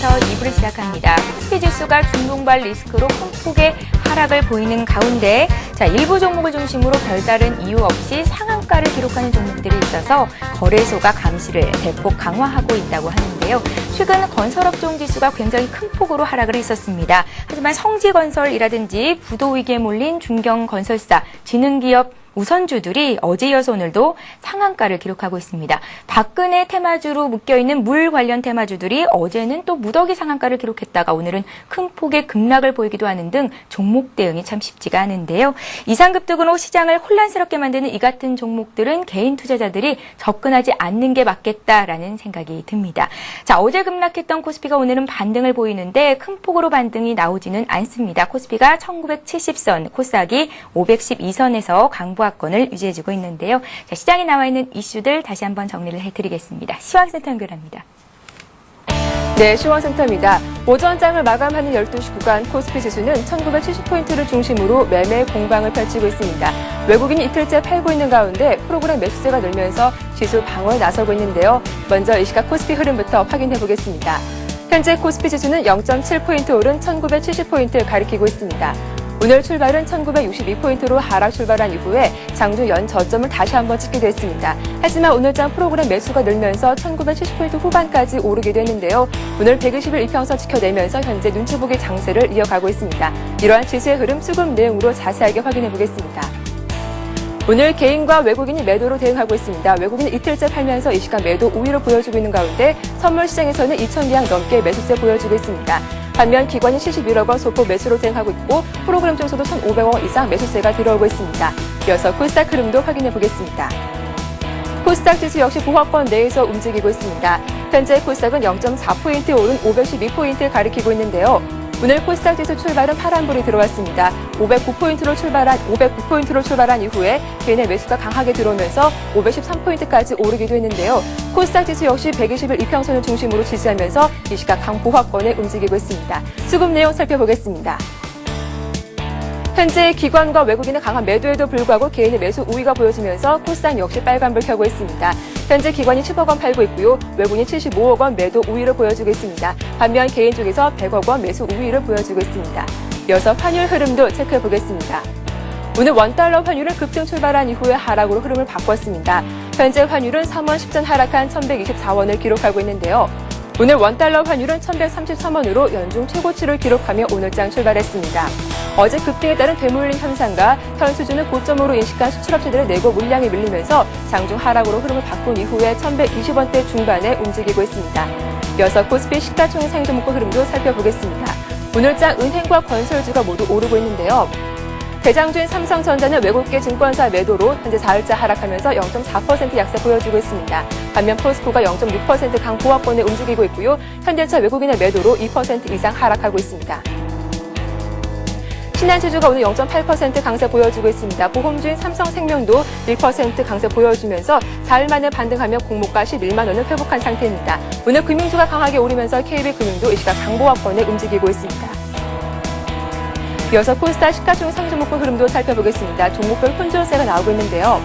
시작해서 2부를 시작합니다. 코스피 지수가 중동발 리스크로 큰 폭의 하락을 보이는 가운데 1부 종목을 중심으로 별다른 이유 없이 상한가를 기록하는 종목들이 있어서 거래소가 감시를 대폭 강화하고 있다고 하는데요. 최근 건설업종 지수가 굉장히 큰 폭으로 하락을 했었습니다. 하지만 성지건설이라든지 부도위기에 몰린 중견건설사, 지능기업 우선주들이 어제 이어서 오늘도 상한가를 기록하고 있습니다. 박근혜 테마주로 묶여있는 물 관련 테마주들이 어제는 또 무더기 상한가를 기록했다가 오늘은 큰 폭의 급락을 보이기도 하는 등 종목 대응이 참 쉽지가 않은데요. 이상급등으로 시장을 혼란스럽게 만드는 이 같은 종목들은 개인 투자자들이 접근하지 않는 게 맞겠다라는 생각이 듭니다. 자, 어제 급락했던 코스피가 오늘은 반등을 보이는데 큰 폭으로 반등이 나오지는 않습니다. 코스피가 1970선, 코스닥이 512선에서 강보 건을 유지해주고 있는데요. 자, 시장에 나와 있는 이슈들 다시 한번 정리를 해드리겠습니다. 시황센터 연결합니다. 네, 시황센터입니다. 오전장을 마감하는 12시 구간 코스피 지수는 1970포인트를 중심으로 매매 공방을 펼치고 있습니다. 외국인이 이틀째 팔고 있는 가운데 프로그램 매수세가 늘면서 지수 방어에 나서고 있는데요. 먼저 이 시각 코스피 흐름부터 확인해 보겠습니다. 현재 코스피 지수는 0.7포인트 오른 1970포인트를 가리키고 있습니다. 오늘 출발은 1962포인트로 하락 출발한 이후에 장중 연 저점을 다시 한번 찍기도 했습니다. 하지만 오늘장 프로그램 매수가 늘면서 1970포인트 후반까지 오르기도 했는데요. 오늘 120일 이평선 지켜내면서 현재 눈치 보기 장세를 이어가고 있습니다. 이러한 지수의 흐름 수급 내용으로 자세하게 확인해 보겠습니다. 오늘 개인과 외국인이 매도로 대응하고 있습니다. 외국인은 이틀째 팔면서 이 시간 매도 우위를 보여주고 있는 가운데 선물 시장에서는 2,000계약 넘게 매수세 보여주고 있습니다. 반면 기관이 71억 원 소폭 매수로 대응하고 있고 프로그램 중에서도 1,500억 원 이상 매수세가 들어오고 있습니다. 이어서 코스닥 흐름도 확인해 보겠습니다. 코스닥 지수 역시 보합권 내에서 움직이고 있습니다. 현재 코스닥은 0.4포인트 오른 512포인트를 가리키고 있는데요. 오늘 코스닥 지수 출발은 파란불이 들어왔습니다. 509포인트로 출발한 이후에 개인의 매수가 강하게 들어오면서 513포인트까지 오르기도 했는데요. 코스닥 지수 역시 120일 이평선을 중심으로 지지하면서 이 시각 강보합권에 움직이고 있습니다. 수급 내용 살펴보겠습니다. 현재 기관과 외국인의 강한 매도에도 불구하고 개인의 매수 우위가 보여지면서 코스닥 역시 빨간불 켜고 있습니다. 현재 기관이 10억 원 팔고 있고요. 외국인이 75억 원 매도 우위를 보여주고 있습니다. 반면 개인 쪽에서 100억 원 매수 우위를 보여주고 있습니다. 이어서 환율 흐름도 체크해 보겠습니다. 오늘 원달러 환율은 급등 출발한 이후에 하락으로 흐름을 바꿨습니다. 현재 환율은 3원 10전 하락한 1,124원을 기록하고 있는데요. 오늘 원달러 환율은 1,133원으로 연중 최고치를 기록하며 오늘장 출발했습니다. 어제 급등에 따른 되물림 현상과 현 수준을 고점으로 인식한 수출업체들의 내고 물량이 밀리면서 장중 하락으로 흐름을 바꾼 이후에 1,120원대 중반에 움직이고 있습니다. 이어서 코스피 시가총액 상위 종목과 흐름도 살펴보겠습니다. 오늘장 은행과 건설주가 모두 오르고 있는데요. 대장주인 삼성전자는 외국계 증권사 매도로 현재 4일째 하락하면서 0.4% 약세 보여주고 있습니다. 반면 포스코가 0.6% 강보합권에 움직이고 있고요. 현대차 외국인의 매도로 2% 이상 하락하고 있습니다. 신한지주가 오늘 0.8% 강세 보여주고 있습니다. 보험주인 삼성생명도 1% 강세 보여주면서 4일 만에 반등하며 공모가 11만 원을 회복한 상태입니다. 오늘 금융주가 강하게 오르면서 KB금융도 이 시각 강보합권에 움직이고 있습니다. 이어서 코스닥 시가총액 상위 종목별 흐름도 살펴보겠습니다. 종목별 혼조세가 나오고 있는데요.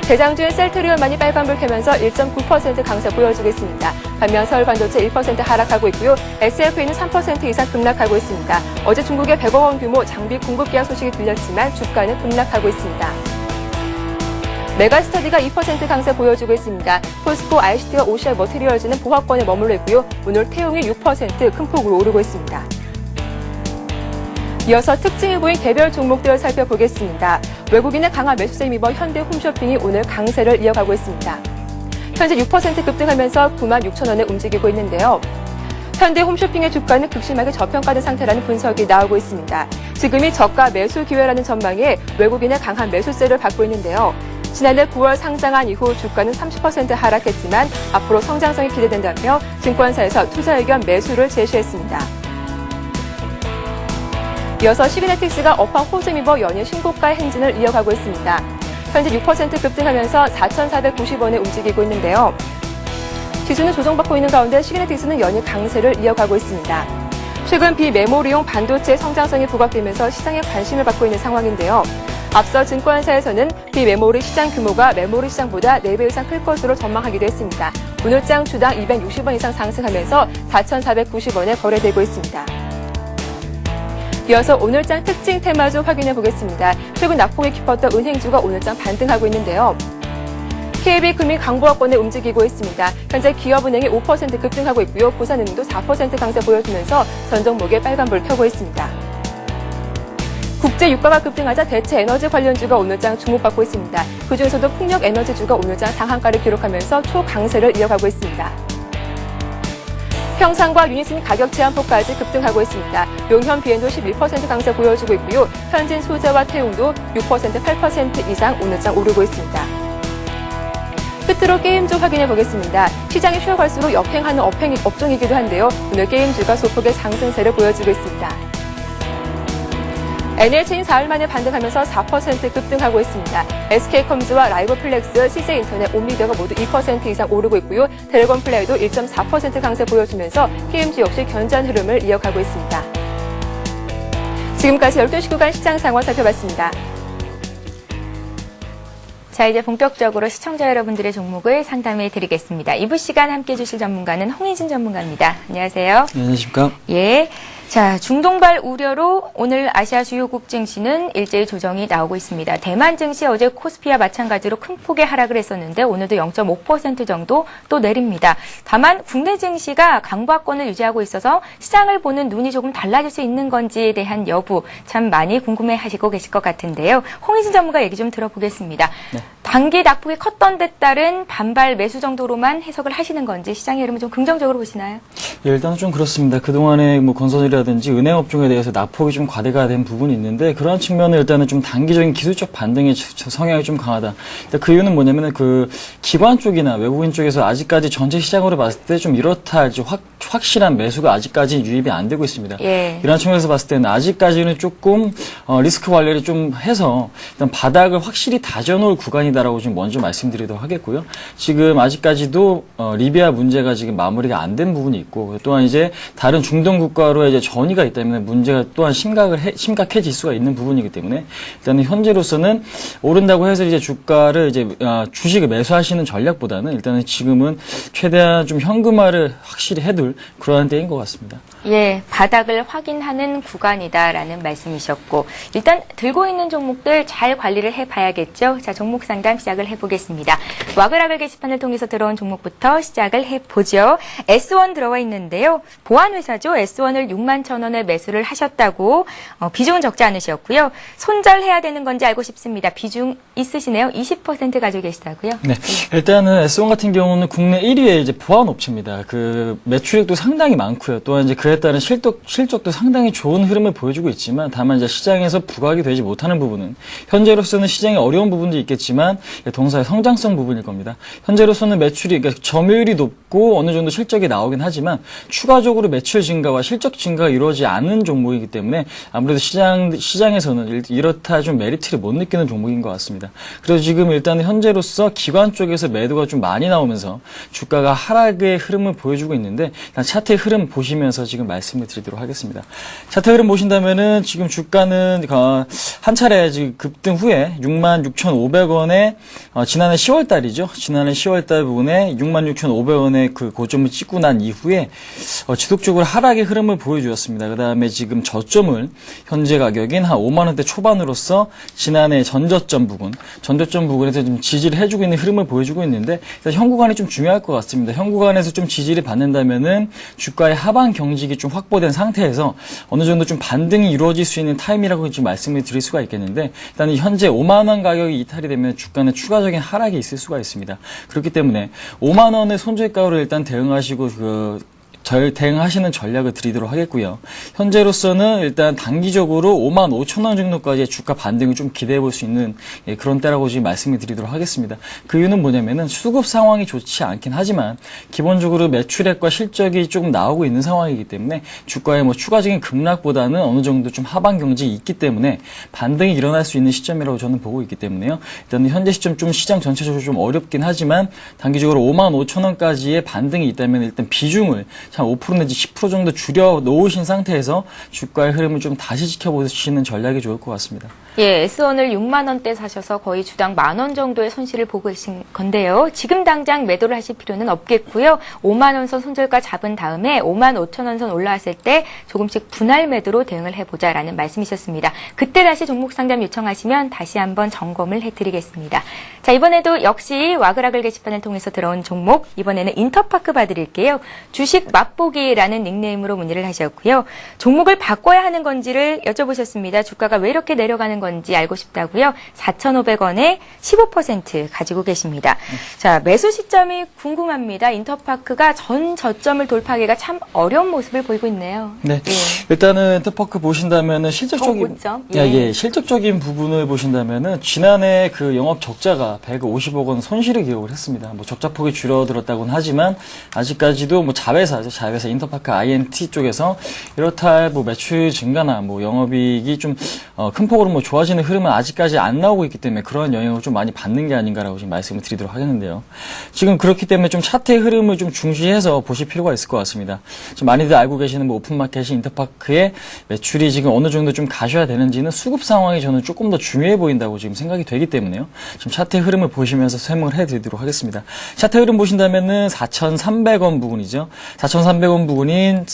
대장주인 셀트리온만이 빨간불 켜면서 1.9% 강세 보여주고 있습니다. 반면 서울반도체 1% 하락하고 있고요. SFA는 3% 이상 급락하고 있습니다. 어제 중국의 100억 원 규모 장비 공급 계약 소식이 들렸지만 주가는 급락하고 있습니다. 메가스터디가 2% 강세 보여주고 있습니다. 포스코, ICT와 OCI 머티리얼즈는 보합권에 머물러 있고요. 오늘 태용이 6% 큰 폭으로 오르고 있습니다. 이어서 특징이 보인 개별 종목들을 살펴보겠습니다. 외국인의 강한 매수세 힘입어 현대 홈쇼핑이 오늘 강세를 이어가고 있습니다. 현재 6% 급등하면서 96,000원에 움직이고 있는데요. 현대 홈쇼핑의 주가는 극심하게 저평가된 상태라는 분석이 나오고 있습니다. 지금이 저가 매수 기회라는 전망에 외국인의 강한 매수세를 받고 있는데요. 지난해 9월 상장한 이후 주가는 30% 하락했지만 앞으로 성장성이 기대된다며 증권사에서 투자 의견 매수를 제시했습니다. 이어서 시비네틱스가 업황 호재 입어 연일 신고가의 행진을 이어가고 있습니다. 현재 6% 급등하면서 4,490원에 움직이고 있는데요. 지수는 조정받고 있는 가운데 시비네틱스는 연일 강세를 이어가고 있습니다. 최근 비메모리용 반도체 성장성이 부각되면서 시장에 관심을 받고 있는 상황인데요. 앞서 증권사에서는 비메모리 시장 규모가 메모리 시장보다 4배 이상 클 것으로 전망하기도 했습니다. 오늘장 주당 260원 이상 상승하면서 4,490원에 거래되고 있습니다. 이어서 오늘장 특징 테마주 확인해 보겠습니다. 최근 낙폭이 깊었던 은행주가 오늘장 반등하고 있는데요. KB금융 강보합권에 움직이고 있습니다. 현재 기업은행이 5% 급등하고 있고요. 부산은행도 4% 강세 보여주면서 전 종목에 빨간불 켜고 있습니다. 국제 유가가 급등하자 대체 에너지 관련주가 오늘장 주목받고 있습니다. 그중에서도 풍력에너지주가 오늘장 상한가를 기록하면서 초강세를 이어가고 있습니다. 평상과 유니슨 가격 제한폭까지 급등하고 있습니다. 용현 비엔도 11% 강세 보여주고 있고요. 현진 소재와 태웅도 6%, 8% 이상 오늘장 오르고 있습니다. 끝으로 게임주 확인해 보겠습니다. 시장이 쉬어갈수록 역행하는 업종이기도 한데요. 오늘 게임주가 소폭의 상승세를 보여주고 있습니다. NL체인 4일 만에 반등하면서 4% 급등하고 있습니다. SK컴즈와 라이브플렉스, CJ인터넷, 옴니디어가 모두 2% 이상 오르고 있고요. 텔레콤플레이도 1.4% 강세 보여주면서 게임주 역시 견고한 흐름을 이어가고 있습니다. 지금까지 12시 구간 시장 상황 살펴봤습니다. 자, 이제 본격적으로 시청자 여러분들의 종목을 상담해 드리겠습니다. 2부 시간 함께 해주실 전문가는 홍희진 전문가입니다. 안녕하세요. 네, 안녕하십니까. 예. 자, 중동발 우려로 오늘 아시아 주요국 증시는 일제히 조정이 나오고 있습니다. 대만 증시 어제 코스피와 마찬가지로 큰 폭의 하락을 했었는데 오늘도 0.5% 정도 또 내립니다. 다만 국내 증시가 강보합권을 유지하고 있어서 시장을 보는 눈이 조금 달라질 수 있는 건지에 대한 여부 참 많이 궁금해하시고 계실 것 같은데요. 홍희진 전문가 얘기 좀 들어보겠습니다. 네. 단기 낙폭이 컸던 데 따른 반발 매수 정도로만 해석을 하시는 건지 시장의 흐름을 좀 긍정적으로 보시나요? 예, 일단은 좀 그렇습니다. 그동안에 건설이라든지 은행 업종에 대해서 낙폭이 좀 과대가 된 부분이 있는데 그러한 측면은 일단은 좀 단기적인 기술적 반등의 성향이 좀 강하다. 그 이유는 뭐냐면은 그 기관 쪽이나 외국인 쪽에서 아직까지 전체 시장으로 봤을 때 좀 이렇다 할지 확실한 매수가 아직까지 유입이 안 되고 있습니다. 예. 이런 측면에서 봤을 때는 아직까지는 조금 리스크 관리를 좀 해서 일단 바닥을 확실히 다져놓을 구간이다라고 좀 먼저 말씀드리도록 하겠고요. 지금 아직까지도 리비아 문제가 지금 마무리가 안 된 부분이 있고 또한 이제 다른 중동 국가로 이제 전이가 있다면 문제가 또한 심각해질 수가 있는 부분이기 때문에 일단은 현재로서는 오른다고 해서 이제 주가를 이제 주식을 매수하시는 전략보다는 일단은 지금은 최대한 좀 현금화를 확실히 해둘 그러한 때인 것 같습니다. 예, 바닥을 확인하는 구간이다라는 말씀이셨고 일단 들고 있는 종목들 잘 관리를 해봐야겠죠. 자, 종목 상담 시작을 해보겠습니다. 와그라글 게시판을 통해서 들어온 종목부터 시작을 해보죠. S1 들어와 있는데요. 보안회사죠. S1을 61,000원에 매수를 하셨다고 비중은 적지 않으셨고요. 손절해야 되는 건지 알고 싶습니다. 비중 있으시네요. 20% 가지고 계시다고요? 네, 일단은 S1 같은 경우는 국내 1위의 이제 보안 업체입니다. 그 매출액도 상당히 많고요. 또한 이제 그에 따른 실적도 상당히 좋은 흐름을 보여주고 있지만 다만 이제 시장에서 부각이 되지 못하는 부분은 현재로서는 시장에 어려운 부분도 있겠지만 동사의 성장성 부분일 겁니다. 현재로서는 매출이 그러니까 점유율이 높고 어느 정도 실적이 나오긴 하지만 추가적으로 매출 증가와 실적 증가가 이루어지지 않은 종목이기 때문에 아무래도 시장에서는 이렇다 좀 메리트를 못 느끼는 종목인 것 같습니다. 그래서 지금 일단은 현재로서 기관 쪽에서 매도가 좀 많이 나오면서 주가가 하락의 흐름을 보여주고 있는데 차트의 흐름 보시면서 지금 말씀을 드리도록 하겠습니다. 차트 흐름 보신다면은 지금 주가는 한 차례 지금 급등 후에 66,500원에 지난해 10월 달이죠. 지난해 10월 달 부분에 66,500원에 그 고점을 찍고 난 이후에 지속적으로 하락의 흐름을 보여주었습니다. 그 다음에 지금 저점을 현재 가격인 한 5만 원대 초반으로서 지난해 전저점 부근에서 좀 지지를 해주고 있는 흐름을 보여주고 있는데 일단 현 구간이 좀 중요할 것 같습니다. 현 구간에서 좀 지지를 받는다면은 주가의 하방 경직이 좀 확보된 상태에서 어느 정도 좀 반등이 이루어질 수 있는 타임이라고 지금 말씀을 드릴 수가 있겠는데 일단 현재 5만 원 가격이 이탈이 되면 주가는 추가적인 하락이 있을 수가 있습니다. 그렇기 때문에 5만 원의 손절가로 일단 대응하시고 대응하시는 전략을 드리도록 하겠고요. 현재로서는 일단 단기적으로 55,000원 정도까지의 주가 반등을 좀 기대해 볼 수 있는 그런 때라고 지금 말씀을 드리도록 하겠습니다. 그 이유는 뭐냐면은 수급 상황이 좋지 않긴 하지만 기본적으로 매출액과 실적이 조금 나오고 있는 상황이기 때문에 주가의 추가적인 급락보다는 어느 정도 좀 하방 경직이 있기 때문에 반등이 일어날 수 있는 시점이라고 저는 보고 있기 때문에요. 일단 현재 시점 좀 시장 전체적으로 좀 어렵긴 하지만 단기적으로 55,000원까지의 반등이 있다면 일단 비중을 한 5% 내지 10% 정도 줄여 놓으신 상태에서 주가의 흐름을 좀 다시 지켜보시는 전략이 좋을 것 같습니다. 예, S1을 6만 원대 사셔서 거의 주당 10,000원 정도의 손실을 보고 계신 건데요. 지금 당장 매도를 하실 필요는 없겠고요. 5만 원 선 손절가 잡은 다음에 5만 5천 원 선 올라왔을 때 조금씩 분할 매도로 대응을 해보자라는 말씀이셨습니다. 그때 다시 종목 상담 요청하시면 다시 한번 점검을 해드리겠습니다. 자, 이번에도 역시 와그라글 게시판을 통해서 들어온 종목, 이번에는 인터파크 봐드릴게요. 주식 맛보기라는 닉네임으로 문의를 하셨고요. 종목을 바꿔야 하는 건지를 여쭤보셨습니다. 주가가 왜 이렇게 내려가는 건지 알고 싶다고요. 4,500원에 15% 가지고 계십니다. 자, 매수 시점이 궁금합니다. 인터파크가 전 저점을 돌파하기가 참 어려운 모습을 보이고 있네요. 네. 예. 일단은 인터파크 보신다면은 실적적인 고점? 실적적인 부분을 보신다면은 지난해 그 영업 적자가 150억 원 손실을 기록을 했습니다. 뭐 적자폭이 줄어들었다고는 하지만 아직까지도 뭐 자회사 인터파크 INT 쪽에서 이렇다 할 뭐 매출 증가나 뭐 영업이익이 좀 큰 폭으로 뭐 좋아지는 흐름은 아직까지 안 나오고 있기 때문에 그러한 영향을 좀 많이 받는 게 아닌가라고 지금 말씀을 드리도록 하겠는데요. 지금 그렇기 때문에 좀 차트의 흐름을 좀 중시해서 보실 필요가 있을 것 같습니다. 지금 많이들 알고 계시는 뭐 오픈마켓이 인터파크의 매출이 지금 어느 정도 좀 가셔야 되는지는 수급 상황이 저는 조금 더 중요해 보인다고 지금 생각이 되기 때문에요. 지금 차트의 흐름을 보시면서 설명을 해드리도록 하겠습니다. 차트 흐름 보신다면은 4,300원 부근이죠. 4,300원 부근인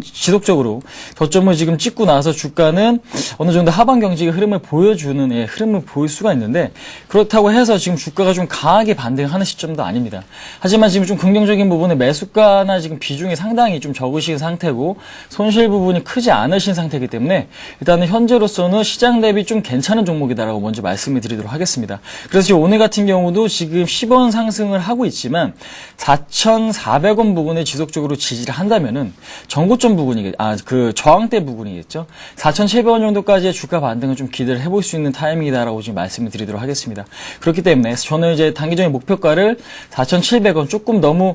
지속적으로 저점을 지금 찍고 나서 주가는 어느 정도 하방 경직의 흐름을 보여주는 흐름을 보일 수가 있는데 그렇다고 해서 지금 주가가 좀 강하게 반등하는 시점도 아닙니다. 하지만 지금 좀 긍정적인 부분에 매수가나 지금 비중이 상당히 좀 적으신 상태고 손실 부분이 크지 않으신 상태이기 때문에 일단은 현재로서는 시장 대비 좀 괜찮은 종목이다라고 먼저 말씀을 드리도록 하겠습니다. 그래서 지금 오늘 같은 경우도 지금 10원 상승을 하고 있지만 4,400원 부분에 지속적으로 지지를 한다면은 전고점 부분이 그 저항대 부분이겠죠. 4,700원 정도까지의 주가 반등을 좀 기대를 해볼 수 있는 타이밍이다라고 지금 말씀을 드리도록 하겠습니다. 그렇기 때문에 저는 이제 단기적인 목표가를 4,700원 조금 너무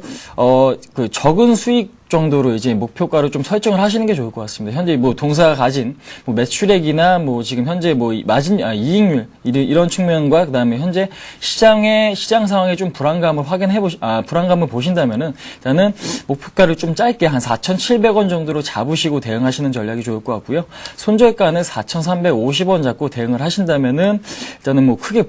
그 적은 수익 정도로 이제 목표가를 좀 설정을 하시는 게 좋을 것 같습니다. 현재 뭐 동사가 가진 뭐 매출액이나 뭐 지금 현재 뭐 이익률 이런 측면과 그다음에 현재 시장 상황에 좀 불안감을 불안감을 보신다면은 일단은 목표가를 좀 짧게 한 4,700원 정도로 잡으시고 대응하시는 전략이 좋을 것 같고요. 손절가는 4,350원 잡고 대응을 하신다면은 일단은 뭐 크게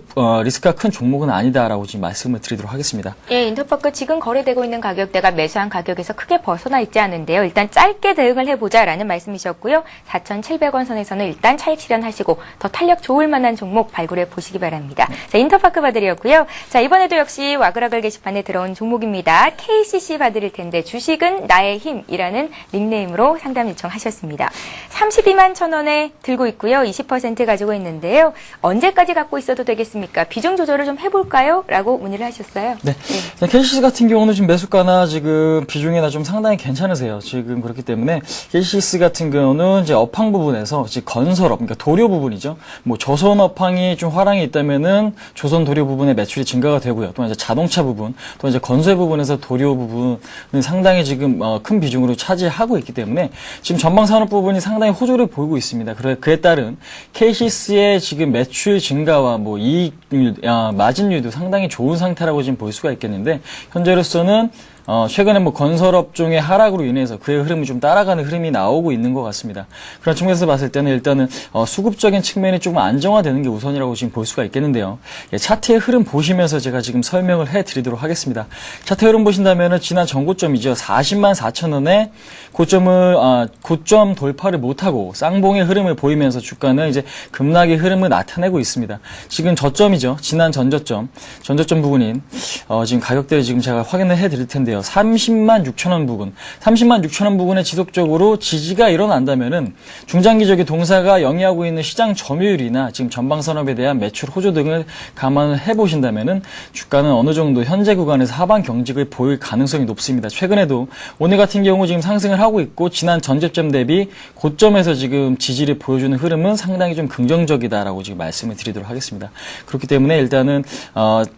리스크가 큰 종목은 아니다라고 지금 말씀을 드리도록 하겠습니다. 예, 인터파크 지금 거래되고 있는 가격대가 매수한 가격에서 크게 벗어나 있지 않은데요. 일단 짧게 대응을 해보자라는 말씀이셨고요. 4,700원 선에서는 일단 차익 실현하시고 더 탄력 좋을 만한 종목 발굴해 보시기 바랍니다. 자, 인터파크 봐드렸고요. 자, 이번에도 역시 와그라글 게시판에 들어온 종목입니다. KCC 봐드릴 텐데 주식은 나의 힘이라는 닉네임으로 상담 요청하셨습니다. 32만 1,000원에 들고 있고요. 20% 가지고 있는데요. 언제까지 갖고 있어도 되겠습니까? 비중 조절을 좀 해볼까요? 라고 문의를 하셨어요. 네. KCC 같은 경우는 지금 매수가나 지금 비중이나 좀 상당히 괜찮으세요. 지금 그렇기 때문에 KCC 같은 경우는 이제 업황 부분에서 이제 건설업, 그러니까 도료 부분이죠. 뭐 조선 업황이 좀 화랑이 있다면은 조선 도료 부분의 매출이 증가가 되고요. 또 이제 자동차 부분, 또 이제 건설 부분에서 도료 부분은 상당히 지금 큰 비중으로 차지하고 있기 때문에 지금 전방 산업 부분이 상당히 호조를 보이고 있습니다. 그에 따른 KCC의 지금 매출 증가와 뭐 이익률, 마진율도 상당히 좋은 상태라고 지금 볼 수가 있겠는데 현재로서는 최근에 뭐 건설업종의 하락으로 인해서 그의 흐름이 좀 따라가는 흐름이 나오고 있는 것 같습니다. 그런 측면에서 봤을 때는 일단은 수급적인 측면이 조금 안정화되는 게 우선이라고 지금 볼 수가 있겠는데요. 예, 차트의 흐름 보시면서 제가 지금 설명을 해드리도록 하겠습니다. 차트 흐름 보신다면은 지난 전고점이죠. 40만 4천 원에 고점 돌파를 못하고 쌍봉의 흐름을 보이면서 주가는 이제 급락의 흐름을 나타내고 있습니다. 지금 저점이죠. 지난 전저점 부분인 지금 가격대를 지금 제가 확인을 해드릴 텐데요. 30만 6천 원 부근, 30만 6천 원 부근에 지속적으로 지지가 일어난다면은 중장기적인 동사가 영위하고 있는 시장 점유율이나 지금 전방 산업에 대한 매출 호조 등을 감안을 해보신다면은 주가는 어느 정도 현재 구간에서 하방 경직을 보일 가능성이 높습니다. 최근에도 오늘 같은 경우 지금 상승을 하고 있고 지난 전저점 대비 고점에서 지금 지지를 보여주는 흐름은 상당히 좀 긍정적이다라고 지금 말씀을 드리도록 하겠습니다. 그렇기 때문에 일단은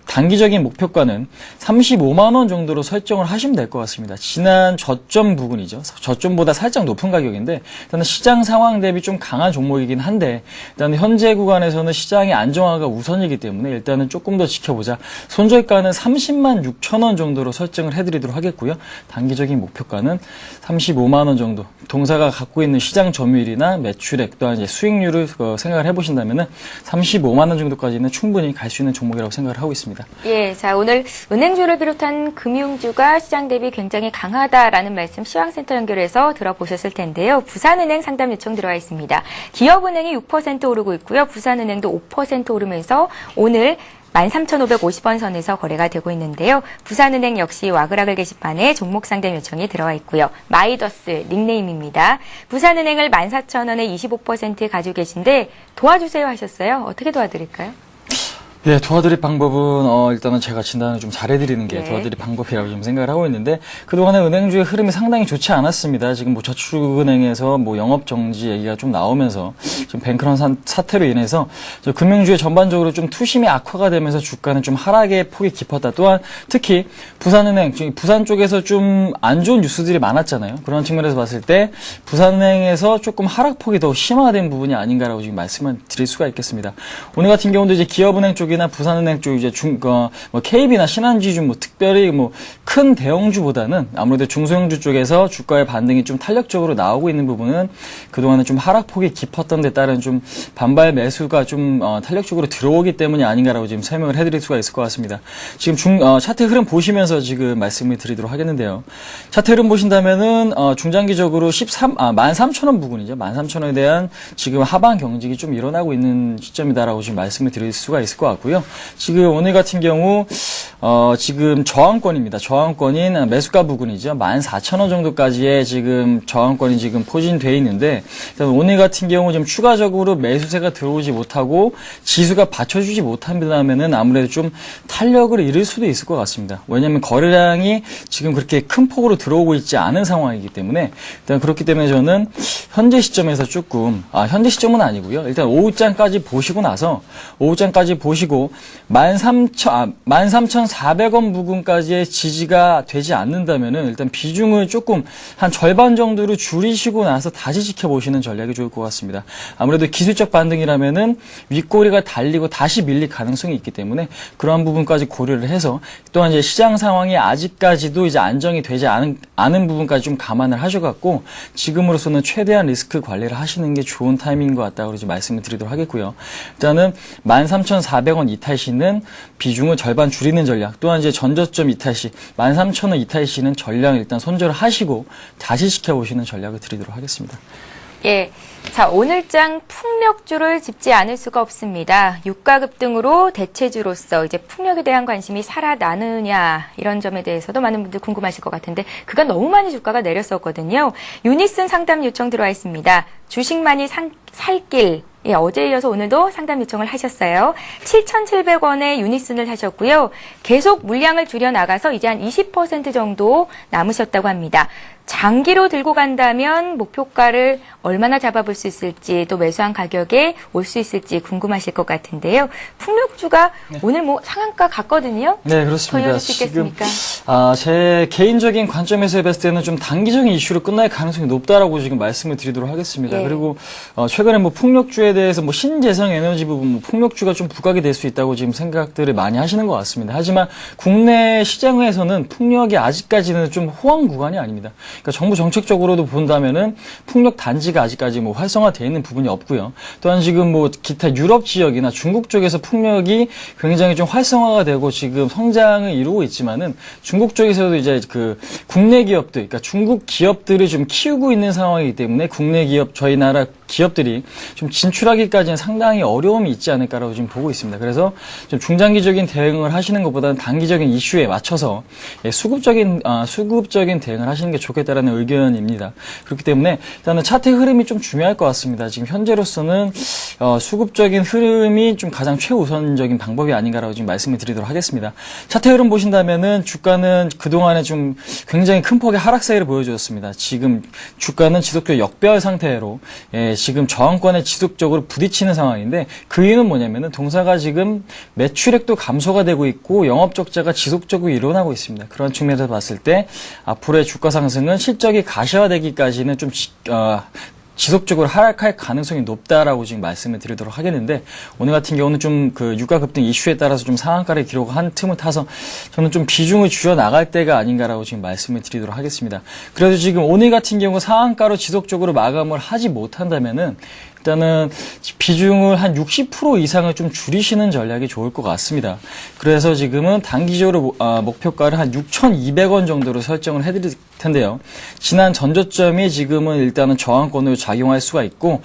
단기적인 목표가는 35만 원 정도로 설정을 하시면 될 것 같습니다. 지난 저점 부근이죠. 저점보다 살짝 높은 가격인데 일단은 시장 상황 대비 좀 강한 종목이긴 한데 일단 현재 구간에서는 시장의 안정화가 우선이기 때문에 일단은 조금 더 지켜보자. 손절가는 30만 6천 원 정도로 설정을 해드리도록 하겠고요. 단기적인 목표가는 35만 원 정도. 동사가 갖고 있는 시장 점유율이나 매출액 또한 이제 수익률을 생각을 해보신다면은 35만 원 정도까지는 충분히 갈 수 있는 종목이라고 생각을 하고 있습니다. 예, 자, 오늘 은행주를 비롯한 금융주가 시장 대비 굉장히 강하다라는 말씀 시황센터 연결해서 들어보셨을 텐데요. 부산은행 상담 요청 들어와 있습니다. 기업은행이 6% 오르고 있고요. 부산은행도 5% 오르면서 오늘 13,550원 선에서 거래가 되고 있는데요. 부산은행 역시 와그라글 게시판에 종목 상담 요청이 들어와 있고요. 마이더스 닉네임입니다. 부산은행을 14,000원에 25% 가지고 계신데 도와주세요 하셨어요. 어떻게 도와드릴까요? 예, 도와드릴 방법은 일단은 제가 진단을 좀 잘해드리는 게 네. 도와드릴 방법이라고 좀 생각을 하고 있는데 그동안에 은행주의 흐름이 상당히 좋지 않았습니다. 지금 뭐 저축은행에서 뭐 영업 정지 얘기가 좀 나오면서 지금 뱅크런 사태로 인해서 금융주의 전반적으로 좀 투심이 악화가 되면서 주가는 좀 하락의 폭이 깊었다. 또한 특히 부산은행, 부산 쪽에서 좀 안 좋은 뉴스들이 많았잖아요. 그런 측면에서 봤을 때 부산은행에서 조금 하락폭이 더 심화된 부분이 아닌가라고 지금 말씀을 드릴 수가 있겠습니다. 오늘 같은 경우도 이제 기업은행 쪽이나 부산은행 쪽 이제 뭐 KB나 신한지주 뭐 특별히 뭐 큰 대형주보다는 아무래도 중소형주 쪽에서 주가의 반등이 좀 탄력적으로 나오고 있는 부분은 그동안은 좀 하락폭이 깊었던 데 따른 좀 반발 매수가 좀 탄력적으로 들어오기 때문이 아닌가라고 지금 설명을 해드릴 수가 있을 것 같습니다. 지금 차트 흐름 보시면서 지금 말씀을 드리도록 하겠는데요. 차트 흐름 보신다면은 중장기적으로 13,000원 부근이죠. 13,000원에 대한 지금 하방 경직이 좀 일어나고 있는 시점이다라고 지금 말씀을 드릴 수가 있을 것 같고요. 지금 오늘 같은 경우 지금 저항권입니다. 저항권인 매수가 부근이죠. 14,000원 정도까지의 지금 저항권이 지금 포진되어 있는데 일단 오늘 같은 경우 좀 추가적으로 매수세가 들어오지 못하고 지수가 받쳐주지 못한다면은 아무래도 좀 탄력을 잃을 수도 있을 것 같습니다. 왜냐하면 거래량이 지금 그렇게 큰 폭으로 들어오고 있지 않은 상황이기 때문에 일단 그렇기 때문에 저는 현재 시점에서 조금 현재 시점은 아니고요. 일단 오후장까지 보시고 나서 오후장까지 보시고 13,400원 부근까지의 지지가 되지 않는다면은 일단 비중을 조금 한 절반 정도로 줄이시고 나서 다시 지켜보시는 전략이 좋을 것 같습니다. 아무래도 기술적 반등이라면은 윗꼬리가 달리고 다시 밀릴 가능성이 있기 때문에 그러한 부분까지 고려를 해서 또한 이제 시장 상황이 아직까지도 이제 안정이 되지 않은 부분까지 좀 감안을 하셔갖고 지금으로서는 최대한 리스크 관리를 하시는 게 좋은 타이밍인 것 같다고 이제 말씀을 드리도록 하겠고요. 일단은 13,400원 이탈 시는 비중을 절반 줄이는 전략, 또한 이제 전저점 이탈 시 13,000원 이탈 시는 전략을 일단 손절을 하시고 다시 지켜보시는 전략을 드리도록 하겠습니다. 예. 자, 오늘장 풍력주를 짚지 않을 수가 없습니다. 유가 급등으로 대체주로서 이제 풍력에 대한 관심이 살아나느냐 이런 점에 대해서도 많은 분들 궁금하실 것 같은데 그간 너무 많이 주가가 내렸었거든요. 유니슨 상담 요청 들어와 있습니다. 주식 많이 살길. 예, 어제에 이어서 오늘도 상담 요청을 하셨어요. 7,700원에 유니슨을 사셨고요. 계속 물량을 줄여나가서 이제 한 20% 정도 남으셨다고 합니다. 장기로 들고 간다면 목표가를 얼마나 잡아볼 수 있을지 또 매수한 가격에 올 수 있을지 궁금하실 것 같은데요. 풍력주가 오늘 뭐 상한가 갔거든요. 네, 그렇습니다. 더 이어질 수 있겠습니까? 제 개인적인 관점에서 봤을 때는 좀 단기적인 이슈로 끝날 가능성이 높다라고 지금 말씀을 드리도록 하겠습니다. 예. 그리고 최근에 뭐 풍력주에 대해서 뭐 신재생 에너지 부분, 뭐 풍력주가 좀 부각이 될 수 있다고 지금 생각들을 많이 하시는 것 같습니다. 하지만 국내 시장에서는 풍력이 아직까지는 좀 호황 구간이 아닙니다. 그러니까 정부 정책적으로도 본다면은 풍력 단지가 아직까지 뭐 활성화되어 있는 부분이 없고요. 또한 지금 뭐 기타 유럽 지역이나 중국 쪽에서 풍력이 굉장히 좀 활성화가 되고 지금 성장을 이루고 있지만은 중국 쪽에서도 이제 그 국내 기업들, 그러니까 중국 기업들을 좀 키우고 있는 상황이기 때문에 국내 기업, 저희 나라 기업들이 좀 진출하기까지는 상당히 어려움이 있지 않을까라고 지금 보고 있습니다. 그래서 좀 중장기적인 대응을 하시는 것보다는 단기적인 이슈에 맞춰서 수급적인 대응을 하시는 게 좋겠다라는 의견입니다. 그렇기 때문에 일단은 차트 흐름이 좀 중요할 것 같습니다. 지금 현재로서는 수급적인 흐름이 좀 가장 최우선적인 방법이 아닌가라고 지금 말씀을 드리도록 하겠습니다. 차트 흐름 보신다면은 주가는 그동안에 좀 굉장히 큰 폭의 하락 사이를 보여주었습니다. 지금 주가는 지속적으로 역배열 상태로 지금 저항권에 지속적으로 부딪히는 상황인데 그 이유는 뭐냐면은 동사가 지금 매출액도 감소가 되고 있고 영업 적자가 지속적으로 일어나고 있습니다. 그런 측면에서 봤을 때 앞으로의 주가 상승은 실적이 가시화되기까지는 좀 지속적으로 하락할 가능성이 높다라고 지금 말씀을 드리도록 하겠는데 오늘 같은 경우는 좀 그 유가 급등 이슈에 따라서 좀 상한가를 기록한 틈을 타서 저는 좀 비중을 줄여 나갈 때가 아닌가라고 지금 말씀을 드리도록 하겠습니다. 그래도 지금 오늘 같은 경우 상한가로 지속적으로 마감을 하지 못한다면은 일단은 비중을 한 60% 이상을 좀 줄이시는 전략이 좋을 것 같습니다. 그래서 지금은 단기적으로 목표가를 한 6,200원 정도로 설정을 해드릴 텐데요. 지난 전저점이 지금은 일단은 저항권으로 작용할 수가 있고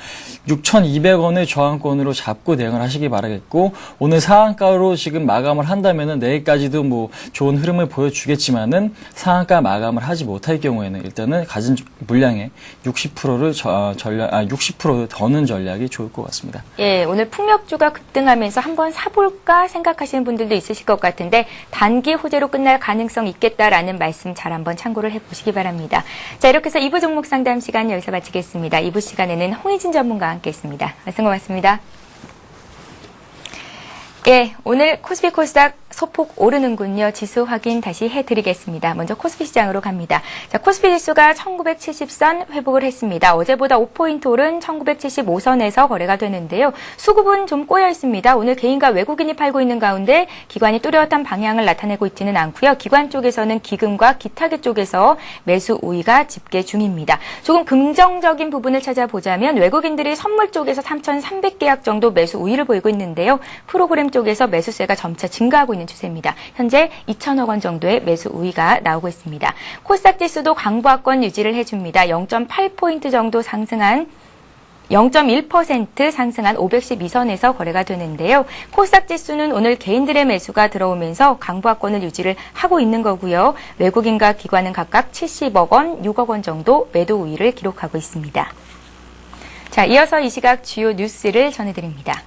6,200원을 저항권으로 잡고 대응을 하시기 바라겠고 오늘 상한가로 지금 마감을 한다면은 내일까지도 뭐 좋은 흐름을 보여주겠지만은 상한가 마감을 하지 못할 경우에는 일단은 가진 물량의 60%를 60%를 더는 전략이 좋을 것 같습니다. 예, 오늘 풍력주가 급등하면서 한번 사볼까 생각하시는 분들도 있으실 것 같은데 단기 호재로 끝날 가능성이 있겠다라는 말씀 잘 한번 참고를 해보시기 바랍니다. 자, 이렇게 해서 2부 종목 상담 시간 여기서 마치겠습니다. 2부 시간에는 홍희진 전문가와 함께했습니다. 말씀 고맙습니다. 예, 오늘 코스피 코스닥 소폭 오르는군요. 지수 확인 다시 해드리겠습니다. 먼저 코스피 시장으로 갑니다. 자, 코스피 지수가 1970선 회복을 했습니다. 어제보다 5포인트 오른 1975선에서 거래가 되는데요. 수급은 좀 꼬여 있습니다. 오늘 개인과 외국인이 팔고 있는 가운데 기관이 뚜렷한 방향을 나타내고 있지는 않고요. 기관 쪽에서는 기금과 기타계 쪽에서 매수 우위가 집계 중입니다. 조금 긍정적인 부분을 찾아보자면 외국인들이 선물 쪽에서 3,300계약 정도 매수 우위를 보이고 있는데요. 프로그램 쪽에서 매수세가 점차 증가하고 있는 추세입니다. 현재 2천억 원 정도의 매수 우위가 나오고 있습니다. 코스닥 지수도 강보합권 유지를 해줍니다. 0.8포인트 정도 상승한 0.1% 상승한 512선에서 거래가 되는데요. 코스닥 지수는 오늘 개인들의 매수가 들어오면서 강보합권을 유지를 하고 있는 거고요. 외국인과 기관은 각각 70억 원, 6억 원 정도 매도 우위를 기록하고 있습니다. 자, 이어서 이 시각 주요 뉴스를 전해드립니다.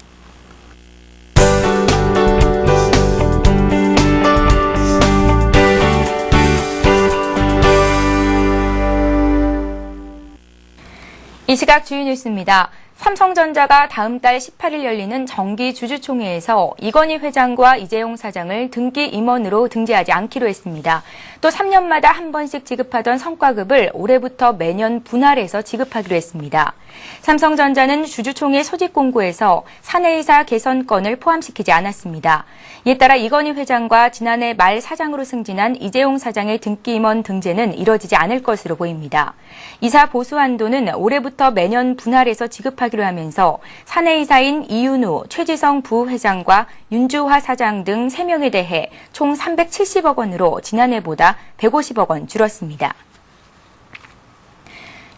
이 시각 주요 뉴스입니다. 삼성전자가 다음 달 18일 열리는 정기 주주총회에서 이건희 회장과 이재용 사장을 등기 임원으로 등재하지 않기로 했습니다. 또 3년마다 한 번씩 지급하던 성과급을 올해부터 매년 분할해서 지급하기로 했습니다. 삼성전자는 주주총회 소집 공고에서 사내이사 개선건을 포함시키지 않았습니다. 이에 따라 이건희 회장과 지난해 말 사장으로 승진한 이재용 사장의 등기 임원 등재는 이뤄지지 않을 것으로 보입니다. 이사 보수 한도는 올해부터 매년 분할해서 지급하기로 하면서 사내이사인 이윤우, 최지성 부회장과 윤주화 사장 등 3명에 대해 총 370억 원으로 지난해보다 150억 원 줄었습니다.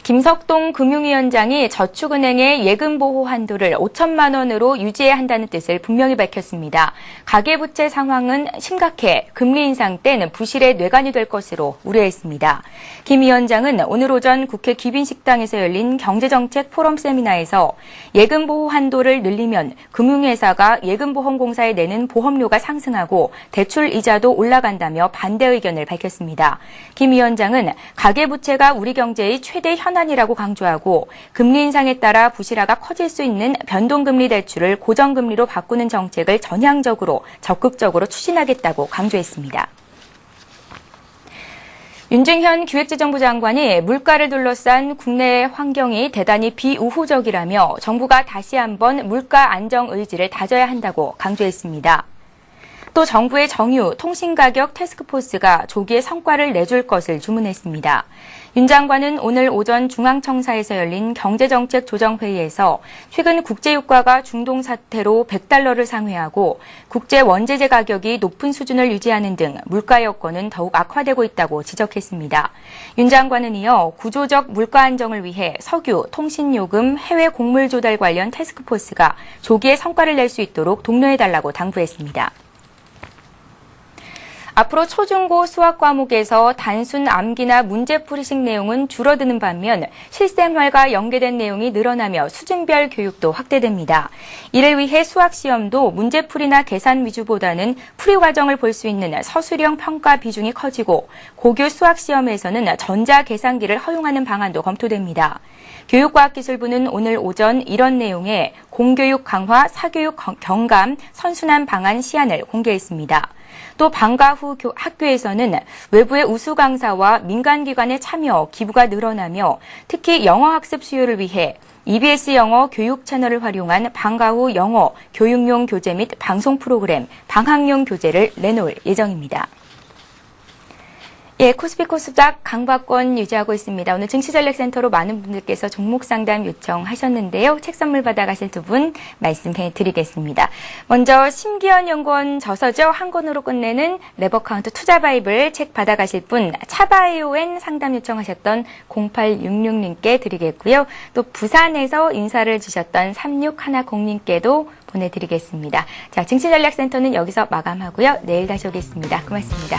김석동 금융위원장이 저축은행의 예금보호 한도를 5천만 원으로 유지해야 한다는 뜻을 분명히 밝혔습니다. 가계부채 상황은 심각해 금리 인상 때는 부실의 뇌관이 될 것으로 우려했습니다. 김 위원장은 오늘 오전 국회 귀빈식당에서 열린 경제정책 포럼 세미나에서 예금보호 한도를 늘리면 금융회사가 예금보험공사에 내는 보험료가 상승하고 대출 이자도 올라간다며 반대 의견을 밝혔습니다. 김 위원장은 가계부채가 우리 경제의 최대 현안이라고 강조하고 금리 인상에 따라 부실화가 커질 수 있는 변동금리 대출을 고정금리로 바꾸는 정책을 전향적으로 적극적으로 추진하겠다고 강조했습니다. 윤중현 기획재정부 장관이 물가를 둘러싼 국내 환경이 대단히 비우호적이라며 정부가 다시 한번 물가 안정 의지를 다져야 한다고 강조했습니다. 또 정부의 정유, 통신가격 태스크포스가 조기에 성과를 내줄 것을 주문했습니다. 윤 장관은 오늘 오전 중앙청사에서 열린 경제정책 조정회의에서 최근 국제유가가 중동 사태로 100달러를 상회하고 국제 원재재 가격이 높은 수준을 유지하는 등 물가 여건은 더욱 악화되고 있다고 지적했습니다. 윤 장관은 이어 구조적 물가 안정을 위해 석유, 통신요금, 해외 곡물 조달 관련 태스크포스가 조기에 성과를 낼 수 있도록 독려해달라고 당부했습니다. 앞으로 초중고 수학 과목에서 단순 암기나 문제풀이식 내용은 줄어드는 반면 실생활과 연계된 내용이 늘어나며 수준별 교육도 확대됩니다. 이를 위해 수학시험도 문제풀이나 계산 위주보다는 풀이 과정을 볼 수 있는 서술형 평가 비중이 커지고 고교 수학시험에서는 전자계산기를 허용하는 방안도 검토됩니다. 교육과학기술부는 오늘 오전 이런 내용의 공교육 강화, 사교육 경감, 선순환 방안 시안을 공개했습니다. 또 방과 후 학교에서는 외부의 우수 강사와 민간기관의 참여, 기부가 늘어나며 특히 영어학습 수요를 위해 EBS 영어 교육 채널을 활용한 방과 후 영어 교육용 교재 및 방송 프로그램, 방학용 교재를 내놓을 예정입니다. 예, 코스피 코스닥 강박권 유지하고 있습니다. 오늘 증시전략센터로 많은 분들께서 종목 상담 요청하셨는데요. 책 선물 받아가실 두 분 말씀해 드리겠습니다. 먼저 심기현 연구원 저서죠. 한 권으로 끝내는 레버카운트 투자 바이블 책 받아가실 분 차바이오엔 상담 요청하셨던 0866님께 드리겠고요. 또 부산에서 인사를 주셨던 3610님께도 보내드리겠습니다. 자, 증시전략센터는 여기서 마감하고요. 내일 다시 오겠습니다. 고맙습니다.